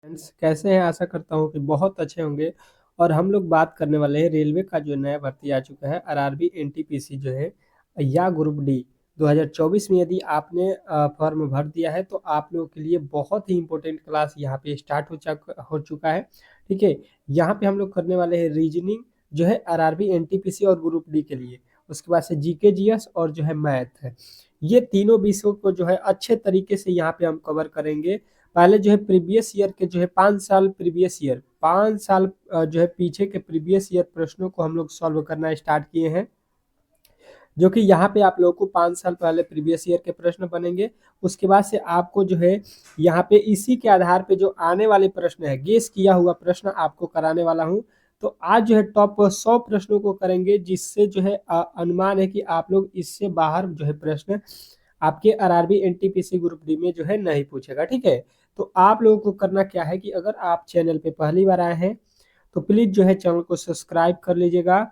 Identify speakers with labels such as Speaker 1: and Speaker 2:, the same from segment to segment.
Speaker 1: Friends कैसे हैं? आशा करता हूँ कि बहुत अच्छे होंगे। और हम लोग बात करने वाले हैं रेलवे का जो नया भर्ती आ चुका है आरआरबी एनटीपीसी जो है या ग्रुप डी 2024 में यदि आपने फॉर्म भर दिया है तो आप लोगों के लिए बहुत ही इंपॉर्टेंट क्लास यहाँ पे स्टार्ट हो चुका है। ठीक है, यहाँ पे हम लोग करने वाले हैं रीजनिंग जो है आरआरबी एनटीपीसी और ग्रुप डी के लिए। उसके बाद से जीके जीएस और जो है मैथ है, ये तीनों विषयों को जो है अच्छे तरीके से यहाँ पे हम कवर करेंगे। पहले जो है प्रीवियस ईयर के जो है 5 साल प्रीवियस ईयर 5 साल जो है पीछे के प्रीवियस ईयर प्रश्नों को हम लोग सॉल्व करना स्टार्ट किए हैं, जो कि यहाँ पे आप लोगों को 5 साल पहले प्रीवियस ईयर के प्रश्न बनेंगे। उसके बाद से आपको जो है यहाँ पे इसी के आधार पे जो आने वाले प्रश्न है गेस किया हुआ प्रश्न आपको कराने वाला हूँ। तो आज जो है टॉप 100 प्रश्नों को करेंगे, जिससे जो है अनुमान है कि आप लोग इससे बाहर जो है प्रश्न आपके आरआरबी एनटीपीसी ग्रुप डी में जो है नहीं पूछेगा। ठीक है, तो आप लोगों को करना क्या है कि अगर आप चैनल पे पहली बार आए हैं तो प्लीज जो है चैनल को सब्सक्राइब कर लीजिएगा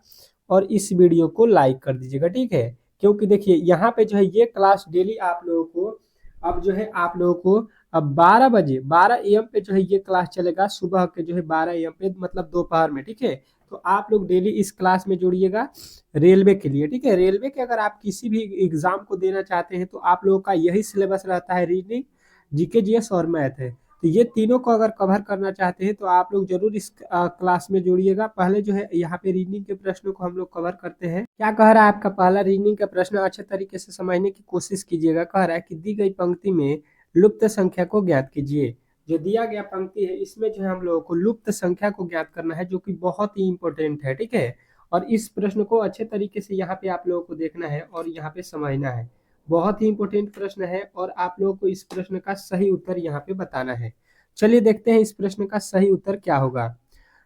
Speaker 1: और इस वीडियो को लाइक कर दीजिएगा। ठीक है, क्योंकि देखिए यहाँ पे जो है ये क्लास डेली आप लोगों को अब जो है आप लोगों को अब 12 बजे 12 एम पे जो है ये क्लास चलेगा, सुबह के जो है 12 एम पे मतलब दोपहर में। ठीक है, तो आप लोग डेली इस क्लास में जुड़िएगा रेलवे के लिए। ठीक है, रेलवे के अगर आप किसी भी एग्जाम को देना चाहते हैं तो आप लोगों का यही सिलेबस रहता है, रीजनिंग जीके जीएस और मैथ है। तो ये तीनों को अगर कवर करना चाहते हैं तो आप लोग जरूर इस क्लास में जुड़िएगा। पहले जो है यहाँ पे रीजनिंग के प्रश्नों को हम लोग कवर करते हैं। क्या कह रहा है आपका पहला रीजनिंग का प्रश्न, अच्छे तरीके से समझने की कोशिश कीजिएगा। कह रहा है कि दी गई पंक्ति में लुप्त संख्या को ज्ञात कीजिए। जो दिया गया पंक्ति है इसमें जो है हम लोगों को लुप्त संख्या को ज्ञात करना है, जो कि बहुत ही इंपॉर्टेंट है। ठीक है, और इस प्रश्न को अच्छे तरीके से यहाँ पे आप लोगों को देखना है और यहाँ पे समझना है। बहुत ही इंपॉर्टेंट प्रश्न है और आप लोगों को इस प्रश्न का सही उत्तर यहाँ पे बताना है। चलिए देखते हैं इस प्रश्न का सही उत्तर क्या होगा।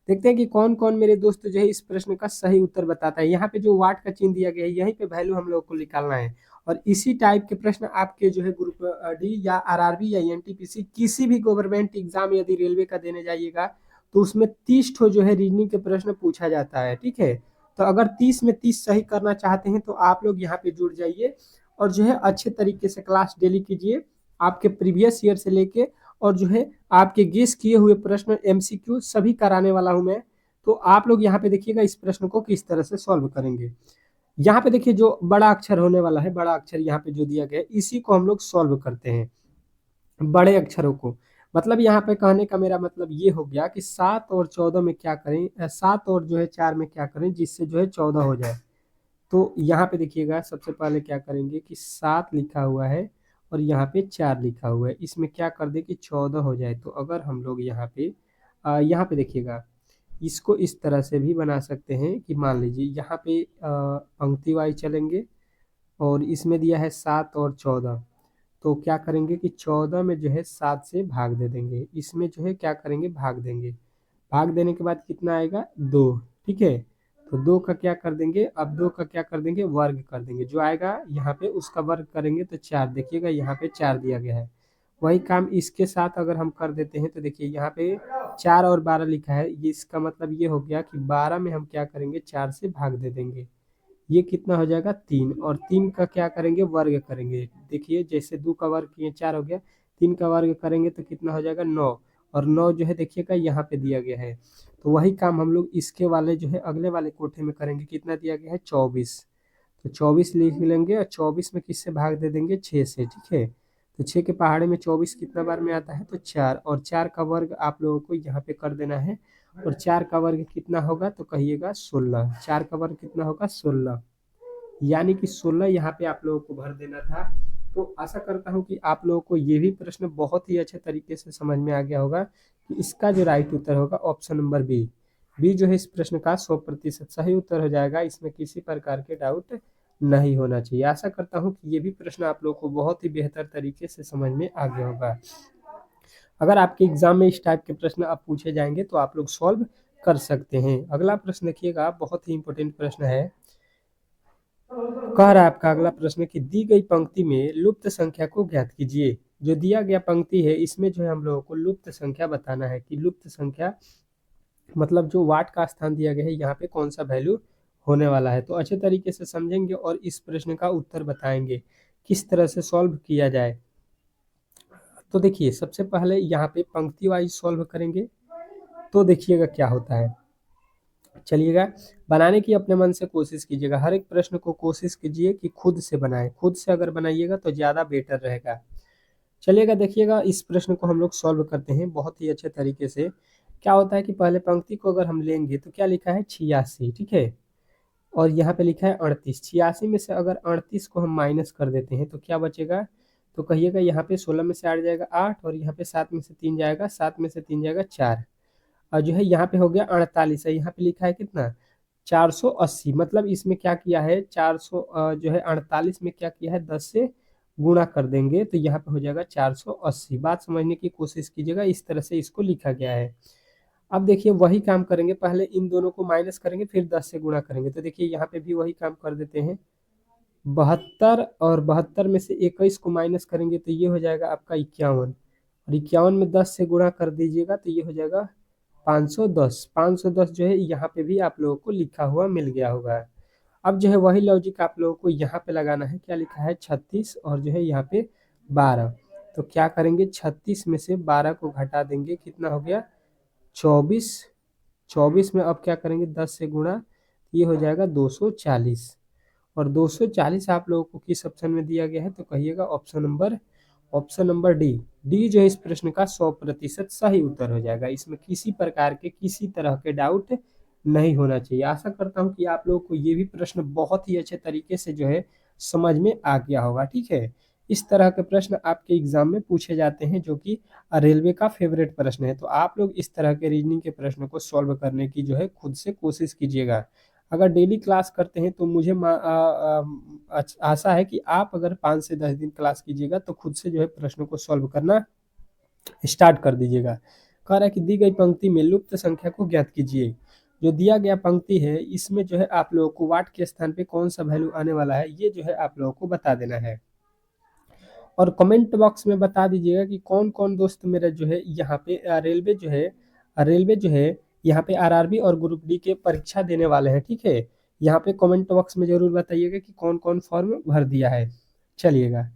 Speaker 1: देखते हैं कि कौन कौन मेरे दोस्त जो है इस प्रश्न का सही उत्तर बताता है। यहाँ पे जो वाट का चिन्ह दिया गया है यहीं पे वैल्यू हम लोग को निकालना है। और इसी टाइप के प्रश्न आपके जो है ग्रुप डी या आरआरबी या एनटीपीसी किसी भी गवर्नमेंट एग्जाम यदि रेलवे का देने जाइएगा तो उसमें 30 ठो जो है रीजनिंग के प्रश्न पूछा जाता है। ठीक है, तो अगर 30 में 30 सही करना चाहते हैं तो आप लोग यहाँ पे जुड़ जाइए और जो है अच्छे तरीके से क्लास डेली कीजिए, आपके प्रीवियस ईयर से लेके और जो है आपके गेस किए हुए प्रश्न एमसीक्यू सभी कराने वाला हूं मैं। तो आप लोग यहाँ पे देखिएगा इस प्रश्न को किस तरह से सॉल्व करेंगे। यहाँ पे देखिए जो बड़ा अक्षर होने वाला है, बड़ा अक्षर यहाँ पे जो दिया गया है इसी को हम लोग सॉल्व करते हैं, बड़े अक्षरों को। मतलब यहाँ पे कहने का मेरा मतलब ये हो गया कि 7 और 14 में क्या करें, 7 और जो है 4 में क्या करें जिससे जो है 14 हो जाए। तो यहाँ पे देखिएगा सबसे पहले क्या करेंगे कि 7 लिखा हुआ है और यहाँ पे 4 लिखा हुआ है, इसमें क्या कर दे कि 14 हो जाए। तो अगर हम लोग यहाँ पे देखिएगा इसको इस तरह से भी बना सकते हैं कि मान लीजिए यहाँ पे पंक्ति वाइज चलेंगे और इसमें दिया है 7 और 14। तो क्या करेंगे कि 14 में जो है 7 से भाग दे देंगे, इसमें जो है क्या करेंगे भाग देंगे। भाग देने के बाद कितना आएगा 2। ठीक है, तो 2 का क्या कर देंगे, अब 2 का क्या कर देंगे वर्ग कर देंगे, जो आएगा यहाँ पे उसका वर्ग करेंगे तो 4। देखिएगा यहाँ पे 4 दिया गया है। वही काम इसके साथ अगर हम कर देते हैं तो देखिए यहाँ पे 4 और 12 लिखा है, ये इसका मतलब ये हो गया कि 12 में हम क्या करेंगे 4 से भाग दे देंगे। ये कितना हो जाएगा 3, और 3 का क्या करेंगे वर्ग करेंगे। देखिए जैसे 2 का वर्ग किए 4 हो गया, 3 का वर्ग करेंगे तो कितना हो जाएगा 9, और 9 जो है देखिएगा यहाँ पे दिया गया है। तो वही काम हम लोग इसके वाले जो है अगले वाले कोठे में करेंगे। कितना दिया गया है 24, तो 24 लिख लेंगे और 24 में किससे भाग दे देंगे 6 से। ठीक है, तो 6 के पहाड़े में 24 कितना बार में आता है तो 4, और 4 का वर्ग आप लोगों को यहाँ पे कर देना है। और 4 का वर्ग कितना होगा तो कहिएगा 16। 4 का वर्ग कितना होगा 16, यानी कि 16 यहाँ पे आप लोगों को भर देना था। तो आशा करता हूँ कि आप लोगों को ये भी प्रश्न बहुत ही अच्छे तरीके से समझ में आ गया होगा कि इसका जो राइट उत्तर होगा ऑप्शन नंबर बी। बी जो है इस प्रश्न का 100% सही उत्तर हो जाएगा, इसमें किसी प्रकार के डाउट नहीं होना चाहिए। आशा करता हूँ कि ये भी प्रश्न आप लोगों को बहुत ही बेहतर तरीके से समझ में आ गया होगा। अगर आपके एग्जाम में इस टाइप के प्रश्न अब पूछे जाएंगे तो आप लोग सॉल्व कर सकते हैं। अगला प्रश्न देखिएगा, बहुत ही इंपॉर्टेंट प्रश्न है। कह रहा है आपका अगला प्रश्न कि दी गई पंक्ति में लुप्त संख्या को ज्ञात कीजिए। जो दिया गया पंक्ति है इसमें जो है हम लोगों को लुप्त संख्या बताना है कि लुप्त संख्या मतलब जो वाट का स्थान दिया गया है यहाँ पे कौन सा वैल्यू होने वाला है। तो अच्छे तरीके से समझेंगे और इस प्रश्न का उत्तर बताएंगे किस तरह से सॉल्व किया जाए। तो देखिए सबसे पहले यहाँ पे पंक्ति वाइज सॉल्व करेंगे, तो देखिएगा क्या होता है। चलिएगा, बनाने की अपने मन से कोशिश कीजिएगा, हर एक प्रश्न को कोशिश कीजिए कि खुद से बनाएं, खुद से अगर बनाइएगा तो ज़्यादा बेटर रहेगा। चलिएगा, देखिएगा इस प्रश्न को हम लोग सॉल्व करते हैं बहुत ही अच्छे तरीके से। क्या होता है कि पहले पंक्ति को अगर हम लेंगे तो क्या लिखा है 86, ठीक है, और यहाँ पे लिखा है 38। 86 में से अगर 38 को हम माइनस कर देते हैं तो क्या बचेगा, तो कहिएगा यहाँ पे 16 में से 8 जाएगा 8, और यहाँ पे 7 में से 3 जाएगा, 7 में से 3 जाएगा 4, और जो है यहाँ पे हो गया 48 है, यहाँ पे लिखा है कितना 480। मतलब इसमें क्या किया है 400 जो है 48 में क्या किया है 10 से गुणा कर देंगे तो यहाँ पे हो जाएगा 480। बात समझने की कोशिश कीजिएगा, इस तरह से इसको लिखा गया है। अब देखिए वही काम करेंगे, पहले इन दोनों को माइनस करेंगे फिर 10 से गुणा करेंगे, तो देखिए यहाँ पे भी वही काम कर देते हैं। 72 और 72 में से 21 को माइनस करेंगे तो ये हो जाएगा आपका 51, और 51 में 10 से गुणा कर दीजिएगा तो ये हो जाएगा 510। 510 जो है यहाँ पे भी आप लोगों को लिखा हुआ मिल गया होगा। अब जो है वही लॉजिक आप लोगों को यहाँ पे लगाना है, क्या लिखा है 36 और जो है यहाँ पे 12। तो क्या करेंगे 36 में से 12 को घटा देंगे, कितना हो गया 24। 24 में अब क्या करेंगे 10 से गुणा, ये हो जाएगा 240, और 240 आप लोगों को किस ऑप्शन में दिया गया है, तो कहिएगा ऑप्शन नंबर डी। डी जो है इस प्रश्न का 100% सही उत्तर हो जाएगा। इसमें किसी प्रकार के किसी तरह के डाउट नहीं होना चाहिए। आशा करता हूँ कि आप लोगों को ये भी प्रश्न बहुत ही अच्छे तरीके से जो है समझ में आ गया होगा, ठीक है। इस तरह के प्रश्न आपके एग्जाम में पूछे जाते हैं, जो कि रेलवे का फेवरेट प्रश्न है। तो आप लोग इस तरह के रीजनिंग के प्रश्न को सॉल्व करने की जो है खुद से कोशिश कीजिएगा। अगर डेली क्लास करते हैं तो मुझे आशा है कि आप अगर 5 से 10 दिन क्लास कीजिएगा तो खुद से जो है प्रश्नों को सॉल्व करना स्टार्ट कर दीजिएगा। कह रहा है कि दी गई पंक्ति में लुप्त संख्या को ज्ञात कीजिए। जो दिया गया पंक्ति है इसमें जो है आप लोगों को वाट के स्थान पे कौन सा वैल्यू आने वाला है, ये जो है आप लोगों को बता देना है। और कमेंट बॉक्स में बता दीजिएगा कि कौन कौन दोस्त मेरा जो है यहाँ पे रेलवे जो है यहाँ पे आरआरबी और ग्रुप डी के परीक्षा देने वाले हैं, ठीक है। यहाँ पे कमेंट बॉक्स में जरूर बताइएगा कि कौन कौन फॉर्म भर दिया है। चलिएगा,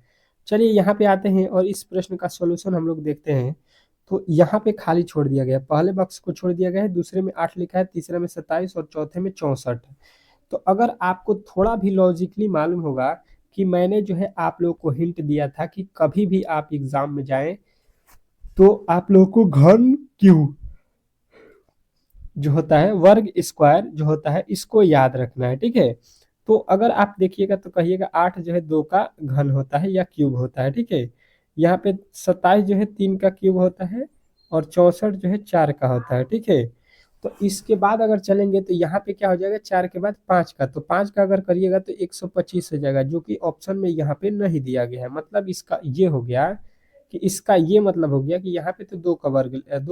Speaker 1: चलिए यहाँ पे आते हैं और इस प्रश्न का सॉल्यूशन हम लोग देखते हैं। तो यहाँ पे खाली छोड़ दिया गया, पहले बॉक्स को छोड़ दिया गया है, दूसरे में 8 लिखा है, तीसरे में 27 और चौथे में 64। तो अगर आपको थोड़ा भी लॉजिकली मालूम होगा कि मैंने जो है आप लोगों को हिंट दिया था कि कभी भी आप एग्जाम में जाएं तो आप लोगों को घन क्यों जो होता है वर्ग स्क्वायर जो होता है इसको याद रखना है, ठीक है। तो अगर आप देखिएगा तो कहिएगा 8 जो है 2 का घन होता है या क्यूब होता है, ठीक है। यहाँ पे 27 जो है 3 का क्यूब होता है, और 64 जो है 4 का होता है, ठीक है। तो इसके बाद अगर चलेंगे तो यहाँ पे क्या हो जाएगा 4 के बाद 5 का, तो 5 का अगर करिएगा तो 125 हो जाएगा, जो कि ऑप्शन में यहाँ पे नहीं दिया गया है। मतलब इसका ये हो गया कि इसका ये मतलब हो गया कि यहाँ पे तो 2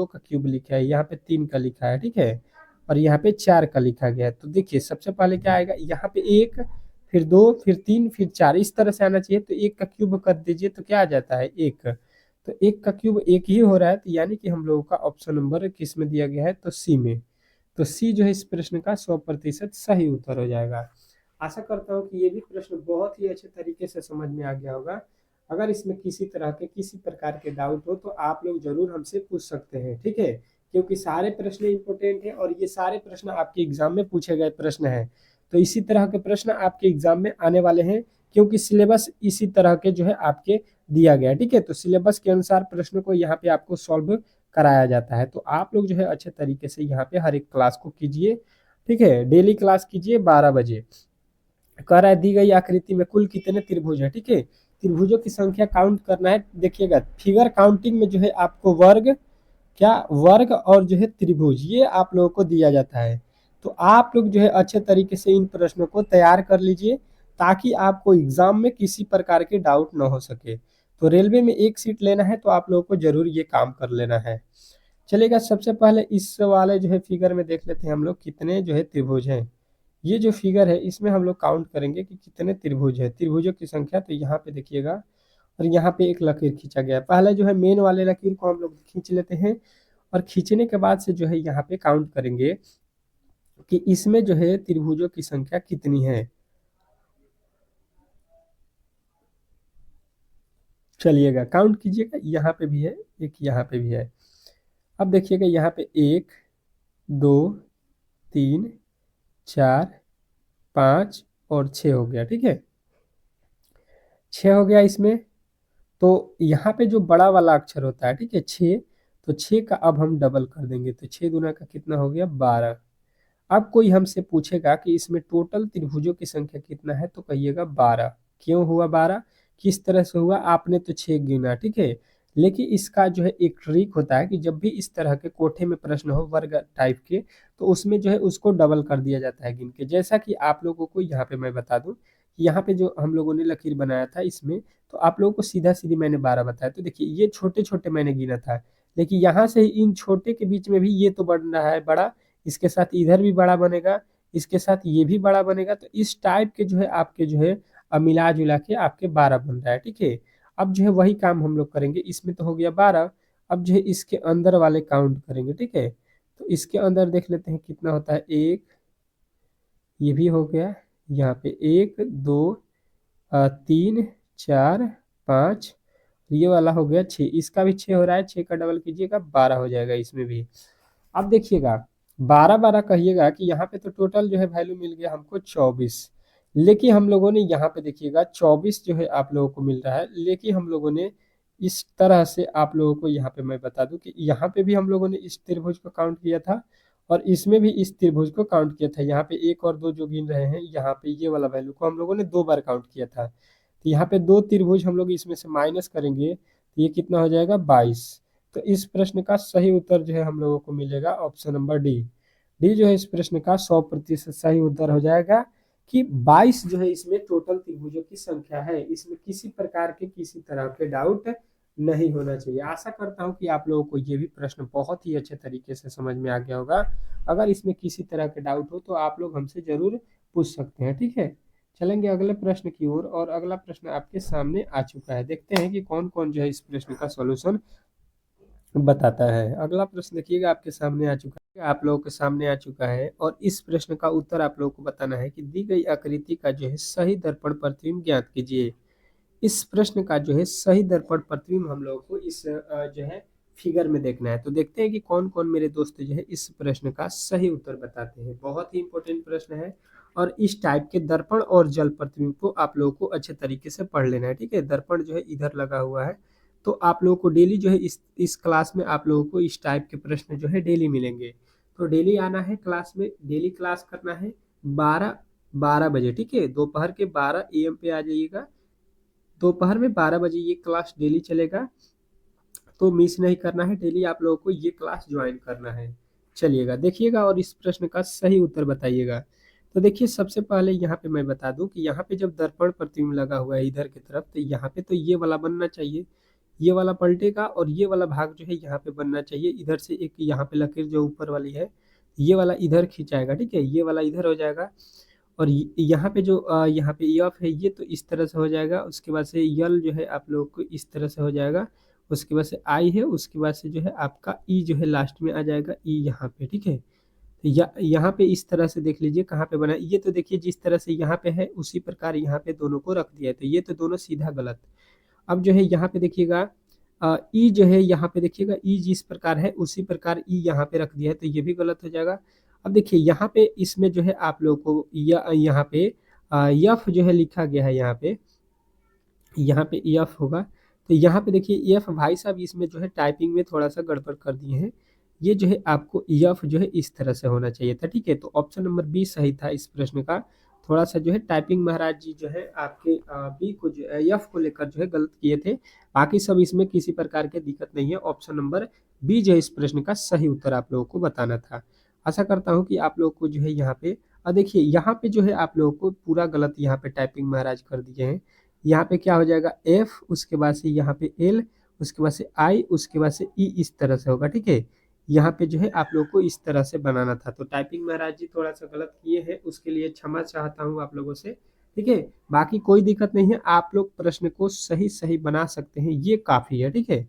Speaker 1: का क्यूब लिखा है, यहाँ पे 3 का लिखा है, ठीक है, और यहाँ पे 4 का लिखा गया है। तो देखिए सबसे पहले क्या आएगा, यहाँ पे 1, फिर 2, फिर 3, फिर 4, इस तरह से आना चाहिए। तो 1 का क्यूब कर दीजिए तो क्या आ जाता है 1, तो 1 का क्यूब 1 ही हो रहा है, तो यानी कि हम लोगों का ऑप्शन नंबर किस में दिया गया है, तो सी में। तो सी जो है इस प्रश्न का 100% सही उत्तर हो जाएगा। आशा करता हूँ कि ये भी प्रश्न बहुत ही अच्छे तरीके से समझ में आ गया होगा। अगर इसमें किसी तरह के किसी प्रकार के डाउट हो तो आप लोग जरूर हमसे पूछ सकते हैं, ठीक है, क्योंकि सारे प्रश्न इंपॉर्टेंट हैं और ये सारे प्रश्न आपके एग्जाम में पूछे गए प्रश्न हैं। तो इसी तरह के प्रश्न आपके एग्जाम में आने वाले हैं, क्योंकि सिलेबस इसी तरह के जो है आपके दिया गया है, ठीक है। तो सिलेबस के अनुसार प्रश्न को यहाँ पे आपको सॉल्व कराया जाता है। तो आप लोग जो है अच्छे तरीके से यहाँ पे हर एक क्लास को कीजिए, ठीक है, डेली क्लास कीजिए 12 बजे। कह रहा है दी गई आकृति में कुल कितने त्रिभुज है, ठीक है। त्रिभुजों की संख्या काउंट करना है। देखिएगा फिगर काउंटिंग में जो है आपको वर्ग और जो है त्रिभुज ये आप लोगों को दिया जाता है। तो आप लोग जो है अच्छे तरीके से इन प्रश्नों को तैयार कर लीजिए, ताकि आपको एग्जाम में किसी प्रकार के डाउट ना हो सके। तो रेलवे में एक सीट लेना है तो आप लोगों को जरूर ये काम कर लेना है। चलेगा, सबसे पहले इस वाले जो है फिगर में देख लेते हैं हम लोग कितने जो है त्रिभुज हैं। ये जो फिगर है इसमें हम लोग काउंट करेंगे कि कितने त्रिभुज है, त्रिभुजों की संख्या। तो यहाँ पे देखिएगा, और यहाँ पे एक लकीर खींचा गया है। पहले जो है मेन वाले लकीर को हम लोग खींच लेते हैं, और खींचने के बाद से जो है यहाँ पे काउंट करेंगे कि इसमें जो है त्रिभुजों की संख्या कितनी है। चलिएगा काउंट कीजिएगा, यहाँ पे भी है एक, यहाँ पे भी है। अब देखिएगा यहाँ पे 1 2 3 4 5 और 6 हो गया, ठीक है, 6 हो गया इसमें। तो यहाँ पे जो बड़ा वाला अक्षर होता है, ठीक है, 6, तो 6 का अब हम डबल कर देंगे, तो 6 दूना का कितना हो गया 12। अब कोई हमसे पूछेगा कि इसमें टोटल त्रिभुजों की संख्या कितना है, तो कहिएगा 12। क्यों हुआ 12, किस तरह से हुआ, आपने तो 6 गिना, ठीक है, लेकिन इसका जो है एक ट्रिक होता है कि जब भी इस तरह के कोठे में प्रश्न हो वर्ग टाइप के, तो उसमें जो है उसको डबल कर दिया जाता है गिन के। जैसा कि आप लोगों को यहाँ पे मैं बता दूं कि यहाँ पे जो हम लोगों ने लकीर बनाया था इसमें, तो आप लोगों को सीधा सीधी मैंने 12 बताया। तो देखिए ये छोटे छोटे मैंने गिना था, लेकिन यहाँ से इन छोटे के बीच में भी ये तो बढ़ रहा है बड़ा, इसके साथ इधर भी बड़ा बनेगा, इसके साथ ये भी बड़ा बनेगा, तो इस टाइप के जो है आपके जो है मिला जुला के आपके 12 बन रहा है, ठीक है। अब जो है वही काम हम लोग करेंगे, इसमें तो हो गया 12, अब जो है इसके अंदर वाले काउंट करेंगे, ठीक है। तो इसके अंदर देख लेते हैं कितना होता है, 1, ये भी हो गया, यहाँ पे 1 2 3 4 5, ये वाला हो गया 6, इसका भी 6 हो रहा है, 6 का डबल कीजिएगा 12 हो जाएगा इसमें भी। अब देखिएगा 12 12 कहिएगा कि यहाँ पे तो टोटल जो है वैल्यू मिल गया हमको 24, लेकिन हम लोगों ने यहाँ पे देखिएगा 24 जो है आप लोगों को मिल रहा है, लेकिन हम लोगों ने इस तरह से आप लोगों को यहाँ पे मैं बता दूं कि यहाँ पे भी हम लोगों ने इस त्रिभुज को काउंट किया था और इसमें भी इस त्रिभुज को काउंट किया था। यहाँ पे 1 और 2 जो गिन रहे हैं, यहाँ पे ये वाला वैल्यू को हम लोगों ने 2 बार काउंट किया था। तो यहाँ पे 2 त्रिभुज हम लोग इसमें से माइनस करेंगे, तो ये कितना हो जाएगा 22। तो इस प्रश्न का सही उत्तर जो है हम लोगों को मिलेगा ऑप्शन नंबर डी। डी जो है इस प्रश्न का 100% सही उत्तर हो जाएगा कि 22 जो है इसमें टोटल त्रिभुजों की संख्या है। इसमें किसी प्रकार के किसी तरह के डाउट नहीं होना चाहिए। आशा करता हूं कि आप लोगों को ये भी प्रश्न बहुत ही अच्छे तरीके से समझ में आ गया होगा। अगर इसमें किसी तरह के डाउट हो तो आप लोग हमसे जरूर पूछ सकते हैं, ठीक है। चलेंगे अगले प्रश्न की ओर, और अगला प्रश्न आपके सामने आ चुका है। देखते हैं कि कौन कौन जो है इस प्रश्न का सॉल्यूशन बताता है। अगला प्रश्न देखिएगा आपके सामने आ चुका है, आप लोगों के सामने आ चुका है, और इस प्रश्न का उत्तर आप लोगों को बताना है कि दी गई आकृति का जो है सही दर्पण प्रतिबिंब ज्ञात कीजिए। इस प्रश्न का जो है सही दर्पण प्रतिबिंब हम लोगों को इस जो है फिगर में देखना है। तो देखते हैं कि कौन कौन मेरे दोस्त जो है इस प्रश्न का सही उत्तर बताते हैं। बहुत ही इंपॉर्टेंट प्रश्न है, और इस टाइप के दर्पण और जल प्रतिबिंब को आप लोगों को अच्छे तरीके से पढ़ लेना है, ठीक है। दर्पण जो है इधर लगा हुआ है, तो आप लोगों को डेली जो है इस क्लास में आप लोगों को इस टाइप के प्रश्न जो है डेली मिलेंगे। तो डेली आना है क्लास में, डेली क्लास करना है 12 बजे, ठीक है। दोपहर के 12 AM पे आ जाइएगा। दोपहर में 12 बजे ये क्लास डेली चलेगा, तो मिस नहीं करना है, डेली आप लोगों को ये क्लास ज्वाइन करना है। चलिएगा देखिएगा और इस प्रश्न का सही उत्तर बताइएगा। तो देखिए सबसे पहले यहाँ पे मैं बता दूं कि यहाँ पे जब दर्पण प्रतिबिंब लगा हुआ है इधर की तरफ, तो यहाँ पे तो ये वाला बनना चाहिए, ये वाला पलटेगा और ये वाला भाग जो है यहाँ पे बनना चाहिए। इधर से एक यहाँ पे लकीर जो ऊपर वाली है, ये वाला इधर खिंचाएगा, ठीक है, ये वाला इधर हो जाएगा। और यहाँ पे जो यहाँ पे यफ है ये तो इस तरह से हो जाएगा। उसके बाद से यल जो है आप लोग को इस तरह से हो जाएगा। उसके बाद से आई है, उसके बाद से जो है आपका ई जो है लास्ट में आ जाएगा, ई यहाँ पे, ठीक है। यहाँ पे इस तरह से देख लीजिए कहाँ पे बना है। ये तो देखिए जिस तरह से यहाँ पे है उसी प्रकार यहाँ पे दोनों को रख दिया है, तो ये तो दोनों सीधा गलत। अब जो है यहाँ पे देखिएगा ई जो है यहाँ पे देखिएगा, ई जिस प्रकार है उसी प्रकार ई यहाँ पे रख दिया है, तो ये भी गलत हो जाएगा। अब देखिए यहाँ पे इसमें जो है आप लोग को यहाँ पे यफ जो है लिखा गया है, यहाँ पे यफ होगा। तो यहाँ पे देखिए यफ भाई साहब इसमें जो है टाइपिंग में थोड़ा सा गड़बड़ कर दिए हैं। ये जो है आपको यफ जो है इस तरह से होना चाहिए था, ठीक है। तो ऑप्शन नंबर बी सही था इस प्रश्न का। थोड़ा सा जो है टाइपिंग महाराज जी जो है आपके बी को जो एफ को लेकर जो है गलत किए थे। बाकी सब इसमें किसी प्रकार की दिक्कत नहीं है। ऑप्शन नंबर बी जो है इस प्रश्न का सही उत्तर आप लोगों को बताना था। आशा करता हूँ कि आप लोग को जो है यहाँ पे देखिए यहाँ पे जो है आप लोगों को पूरा गलत यहाँ पे टाइपिंग महाराज कर दिए हैं। यहाँ पे क्या हो जाएगा एफ, उसके बाद से यहाँ पे एल, उसके बाद से आई, उसके बाद से ई, इस तरह से होगा, ठीक है। यहाँ पे जो है आप लोग को इस तरह से बनाना था। तो टाइपिंग महाराज जी थोड़ा सा गलत किए हैं, उसके लिए क्षमा चाहता हूँ आप लोगों से, ठीक है। बाकी कोई दिक्कत नहीं है, आप लोग प्रश्न को सही सही बना सकते हैं, ये काफी है, ठीक है।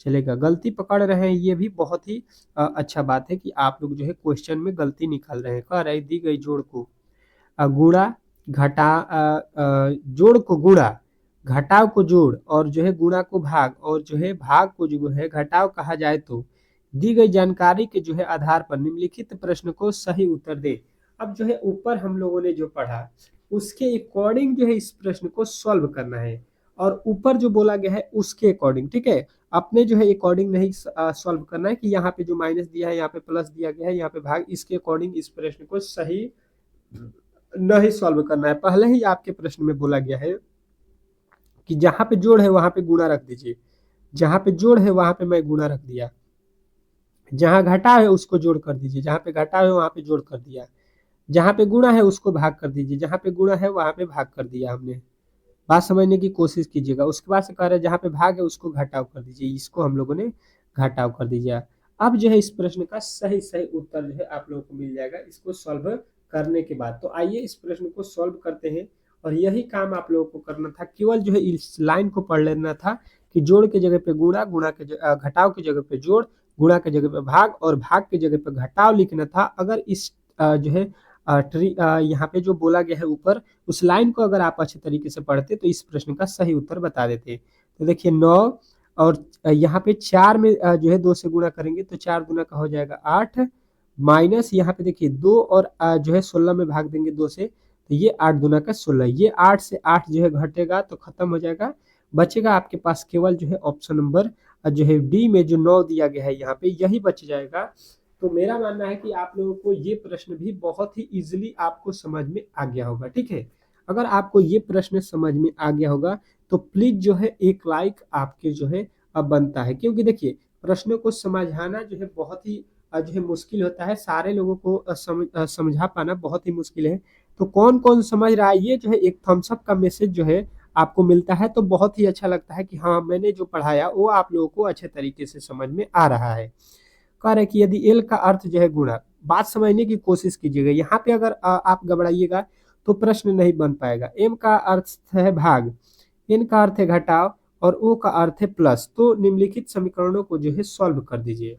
Speaker 1: चलेगा, गलती पकड़ रहे हैं ये भी बहुत ही अच्छा बात है कि आप लोग जो है क्वेश्चन में गलती निकाल रहे हैं। कह रहे दी गई जोड़ को गुणा, घटा जोड़ को गुणा, घटाव को जोड़ और जो है गुणा को भाग और जो है भाग को जो है घटाव कहा जाए तो दी गई जानकारी के जो है आधार पर निम्नलिखित प्रश्न को सही उत्तर दे। अब जो है ऊपर हम लोगों ने जो पढ़ा उसके अकॉर्डिंग जो है इस प्रश्न को सॉल्व करना है और ऊपर जो बोला गया है उसके अकॉर्डिंग, ठीक है। अपने जो है अकॉर्डिंग नहीं सॉल्व करना है कि यहाँ पे जो माइनस दिया है यहाँ पे प्लस दिया गया है यहाँ पे भाग, इसके अकॉर्डिंग इस प्रश्न को सही नहीं सॉल्व करना है। पहले ही आपके प्रश्न में बोला गया है कि जहां पे जोड़ है वहां पे गुणा रख दीजिए, जहां पे जोड़ है वहां पे मैं गुणा रख दिया, जहां घटा है उसको जोड़ कर दीजिए, जहां पे घटा है वहां पे जोड़ कर दिया, जहां पे गुणा है उसको भाग कर दीजिए, जहां पे गुणा है वहां पे भाग कर दिया हमने। बात समझने की कोशिश कीजिएगा। उसके बाद से कह रहे हैं जहां पे भाग है उसको घटाव कर दीजिए, इसको हम लोगों ने घटाव कर दीजिए। अब जो है इस प्रश्न का सही सही उत्तर जो है आप लोगों को मिल जाएगा इसको सॉल्व करने के बाद। तो आइए इस प्रश्न को सॉल्व करते हैं और यही काम आप लोगों को करना था, केवल जो है इस लाइन को पढ़ लेना था कि जोड़ के जगह पे गुणा, गुणा के घटाव की जगह पे जोड़, गुणा के जगह पे भाग और भाग के जगह पे घटाव लिखना था। अगर इस जो है यहाँ पे जो बोला गया है ऊपर उस लाइन को अगर आप अच्छे तरीके से पढ़ते तो इस प्रश्न का सही उत्तर बता देते। तो देखिए 9 और यहाँ पे 4 में जो है 2 से गुणा करेंगे तो 4 गुना का हो जाएगा 8, माइनस यहाँ पे देखिए 2 और जो है 16 में भाग देंगे 2 से तो ये 8 गुना का 16, ये 8 से 8 जो है घटेगा तो खत्म हो जाएगा। बचेगा आपके पास केवल जो है ऑप्शन नंबर जो है डी में जो 9 दिया गया है यहाँ पे यही बच जाएगा। तो मेरा मानना है कि आप लोगों को ये प्रश्न भी बहुत ही इजीली आपको समझ में आ गया होगा, ठीक है। अगर आपको ये प्रश्न समझ में आ गया होगा तो प्लीज जो है एक लाइक आपके जो है अब बनता है, क्योंकि देखिए प्रश्नों को समझाना जो है बहुत ही जो है मुश्किल होता है, सारे लोगों को समझा पाना बहुत ही मुश्किल है। तो कौन कौन समझ रहा है ये जो है एक थम्स अप का मैसेज जो है आपको मिलता है तो बहुत ही अच्छा लगता है कि हाँ मैंने जो पढ़ाया वो आप लोगों को अच्छे तरीके से समझ में आ रहा है। कह रहे कि यदि एल का अर्थ जो है गुणा, बात समझने की कोशिश कीजिएगा, यहाँ पे अगर आप घबराइएगा तो प्रश्न नहीं बन पाएगा। एम का अर्थ है भाग, एन का अर्थ है घटाव और ओ का अर्थ है प्लस। तो निम्नलिखित समीकरणों को जो है सॉल्व कर दीजिए।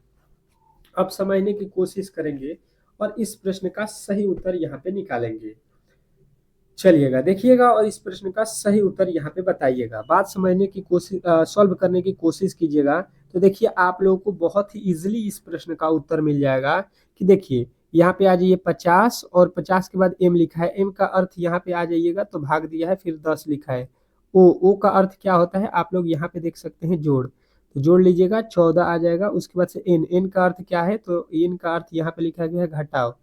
Speaker 1: अब समझने की कोशिश करेंगे और इस प्रश्न का सही उत्तर यहाँ पे निकालेंगे। चलिएगा देखिएगा और इस प्रश्न का सही उत्तर यहाँ पे बताइएगा। बात समझने की कोशिश सॉल्व करने की कोशिश कीजिएगा तो देखिए आप लोगों को बहुत ही इजीली इस प्रश्न का उत्तर मिल जाएगा। कि देखिए यहाँ पे आ जाइए 50 और 50 के बाद एम लिखा है, एम का अर्थ यहाँ पे आ जाइएगा तो भाग दिया है, फिर 10 लिखा है। ओ का अर्थ क्या होता है आप लोग यहाँ पे देख सकते हैं जोड़, तो जोड़ लीजिएगा 14 आ जाएगा। उसके बाद से एन का अर्थ क्या है तो एन का अर्थ यहाँ पे लिखा गया है घटाव।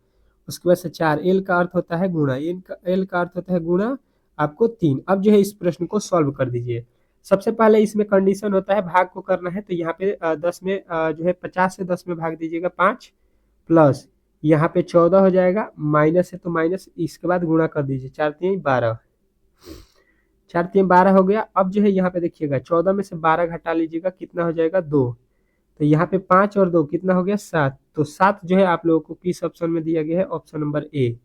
Speaker 1: उसके बाद से 4, एल का अर्थ होता है गुणा, एल का अर्थ होता है गुणा आपको 3। अब जो है इस प्रश्न को सॉल्व कर दीजिए। सबसे पहले इसमें कंडीशन होता है भाग को करना है तो यहाँ पे 10 में जो है 50 से 10 में भाग दीजिएगा 5 प्लस यहाँ पे 14 हो जाएगा, माइनस है तो माइनस, इसके बाद गुणा कर दीजिए 4 3 12, 4 3 12 हो गया। अब जो है यहाँ पे देखिएगा 14 में से 12 घटा लीजिएगा कितना हो जाएगा 2, तो यहाँ पे 5 और 2 कितना हो गया 7। तो 7 जो है आप लोगों को किस ऑप्शन में दिया गया है, ऑप्शन नंबर ए।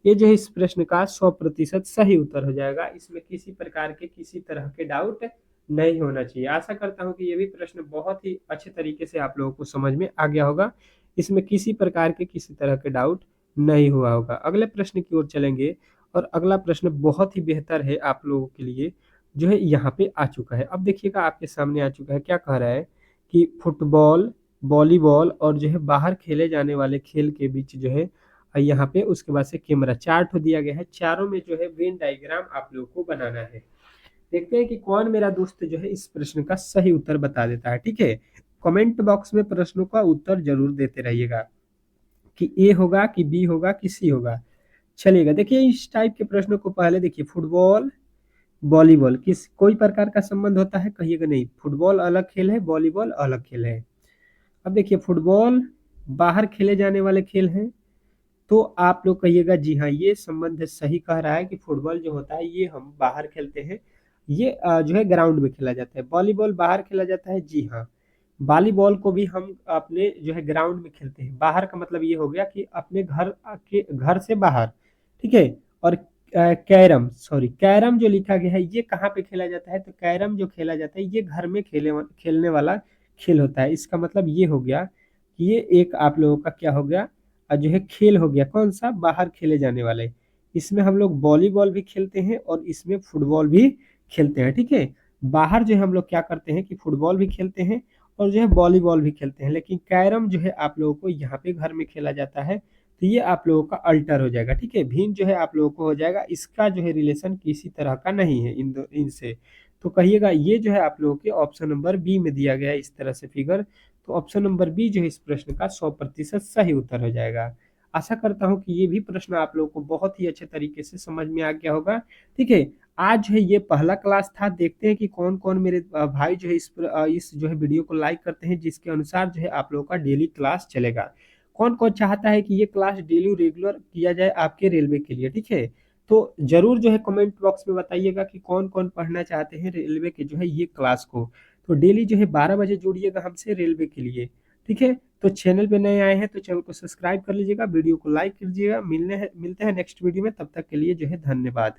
Speaker 1: ये जो है इस प्रश्न का 100% सही उत्तर हो जाएगा। इसमें किसी प्रकार के किसी तरह के डाउट नहीं होना चाहिए। आशा करता हूँ कि ये भी प्रश्न बहुत ही अच्छे तरीके से आप लोगों को समझ में आ गया होगा, इसमें किसी प्रकार के किसी तरह के डाउट नहीं हुआ होगा। अगले प्रश्न की ओर चलेंगे और अगला प्रश्न बहुत ही बेहतर है आप लोगों के लिए, जो है यहाँ पे आ चुका है। अब देखिएगा आपके सामने आ चुका है, क्या कह रहा है कि फुटबॉल, वॉलीबॉल और जो है बाहर खेले जाने वाले खेल के बीच जो है यहाँ पे उसके बाद से कैमरा चार्ट दिया गया है, चारों में जो है वेन डायग्राम आप लोगों को बनाना है। देखते हैं कि कौन मेरा दोस्त जो है इस प्रश्न का सही उत्तर बता देता है, ठीक है। कमेंट बॉक्स में प्रश्नों का उत्तर जरूर देते रहिएगा कि ए होगा कि बी होगा कि सी होगा। चलिएगा देखिए इस टाइप के प्रश्नों को पहले देखिए, फुटबॉल वॉलीबॉल किस कोई प्रकार का संबंध होता है, कहिएगा नहीं, फुटबॉल अलग खेल है, वॉलीबॉल अलग खेल है। अब देखिए फुटबॉल बाहर खेले जाने वाले खेल हैं, तो आप लोग कहिएगा जी हाँ ये संबंध सही कह रहा है कि फुटबॉल जो होता है ये हम बाहर खेलते हैं, ये जो है ग्राउंड में खेला जाता है। वॉलीबॉल बाहर खेला जाता है, जी हाँ वॉलीबॉल को भी हम अपने जो है ग्राउंड में खेलते हैं। बाहर का मतलब ये हो गया कि अपने घर से बाहर, ठीक है। और कैरम जो लिखा गया है ये कहाँ पे खेला जाता है, तो कैरम जो खेला जाता है ये घर में खेलने वाला खेल होता है। इसका मतलब ये हो गया कि ये एक आप लोगों का क्या हो गया जो है खेल हो गया, कौन सा, बाहर खेले जाने वाले। इसमें हम लोग वॉलीबॉल भी खेलते हैं और इसमें फुटबॉल भी खेलते हैं, ठीक है। बाहर जो है हम लोग क्या करते हैं कि फुटबॉल भी खेलते हैं और जो है वॉलीबॉल भी खेलते हैं, लेकिन कैरम जो है आप लोगों को यहाँ पे घर में खेला जाता है, तो ये आप लोगों का अल्टर हो जाएगा, ठीक है। भिन्न जो है आप लोगों को हो जाएगा, इसका जो है रिलेशन किसी तरह का नहीं है इनसे। तो कहिएगा ये जो है आप लोगों के ऑप्शन नंबर बी में दिया गया है इस तरह से फिगर। तो ऑप्शन नंबर बी जो है इस प्रश्न का 100% सही उत्तर हो जाएगा। आशा करता हूँ कि ये भी प्रश्न आप लोगों को बहुत ही अच्छे तरीके से समझ में आ गया होगा, ठीक है। आज जो है ये पहला क्लास था, देखते हैं कि कौन कौन मेरे भाई जो है इस जो है वीडियो को लाइक करते हैं, जिसके अनुसार जो है आप लोगों का डेली क्लास चलेगा। कौन कौन चाहता है कि ये क्लास डेली रेगुलर किया जाए आपके रेलवे के लिए, ठीक है। तो जरूर जो है कमेंट बॉक्स में बताइएगा कि कौन कौन पढ़ना चाहते हैं रेलवे के जो है ये क्लास को। तो डेली जो है 12 बजे जुड़िएगा हमसे रेलवे के लिए, ठीक है। तो चैनल पे नए आए हैं तो चैनल को सब्सक्राइब कर लीजिएगा, वीडियो को लाइक कीजिएगा। मिलते हैं नेक्स्ट वीडियो में, तब तक के लिए जो है धन्यवाद।